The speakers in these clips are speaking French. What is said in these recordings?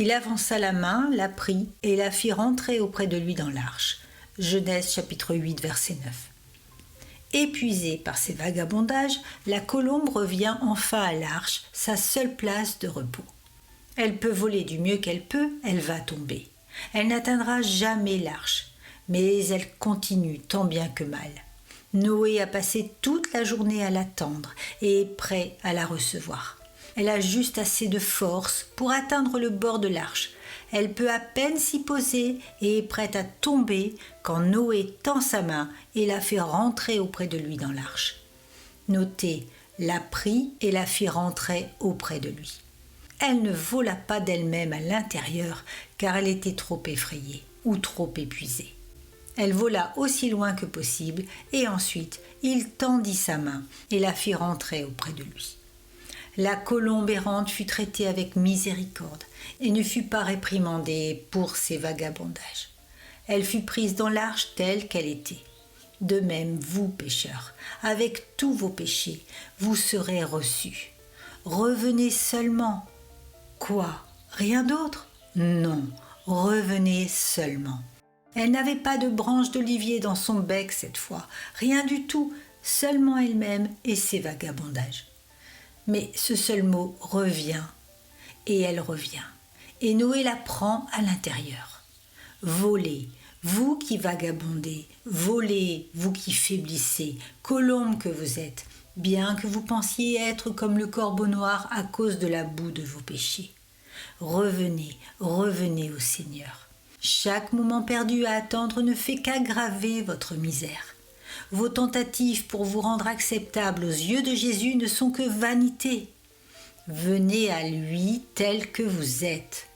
Il avança la main, la prit et la fit rentrer auprès de lui dans l'arche. Genèse chapitre 8, verset 9. Épuisée par ses vagabondages, la colombe revient enfin à l'arche, sa seule place de repos. Elle peut voler du mieux qu'elle peut, elle va tomber. Elle n'atteindra jamais l'arche, mais elle continue tant bien que mal. Noé a passé toute la journée à l'attendre et est prêt à la recevoir. Elle a juste assez de force pour atteindre le bord de l'arche. Elle peut à peine s'y poser et est prête à tomber quand Noé tend sa main et la fait rentrer auprès de lui dans l'arche. Notez, la prit et la fit rentrer auprès de lui. Elle ne vola pas d'elle-même à l'intérieur car elle était trop effrayée ou trop épuisée. Elle vola aussi loin que possible et ensuite il tendit sa main et la fit rentrer auprès de lui. La colombe errante fut traitée avec miséricorde et ne fut pas réprimandée pour ses vagabondages. Elle fut prise dans l'arche telle qu'elle était. De même, vous, pécheurs, avec tous vos péchés, vous serez reçus. Revenez seulement. Quoi? Rien d'autre? Non, revenez seulement. Elle n'avait pas de branche d'olivier dans son bec cette fois, rien du tout, seulement elle-même et ses vagabondages. Mais ce seul mot revient, et elle revient, et Noé la prend à l'intérieur. Volez, vous qui vagabondez, volez, vous qui faiblissez, colombe que vous êtes, bien que vous pensiez être comme le corbeau noir à cause de la boue de vos péchés. Revenez, revenez au Seigneur. Chaque moment perdu à attendre ne fait qu'aggraver votre misère. Vos tentatives pour vous rendre acceptable aux yeux de Jésus ne sont que vanité. Venez à lui tel que vous êtes.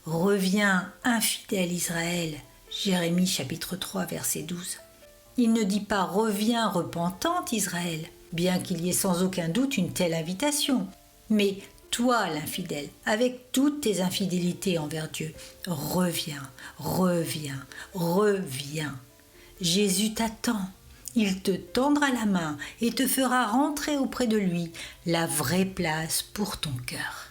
Reviens, infidèle Israël. Jérémie chapitre 3, verset 12. Il ne dit pas « Reviens, repentante Israël », bien qu'il y ait sans aucun doute une telle invitation. Mais toi, l'infidèle, avec toutes tes infidélités envers Dieu, reviens, reviens, reviens. Jésus t'attend. Il te tendra la main et te fera rentrer auprès de lui, la vraie place pour ton cœur.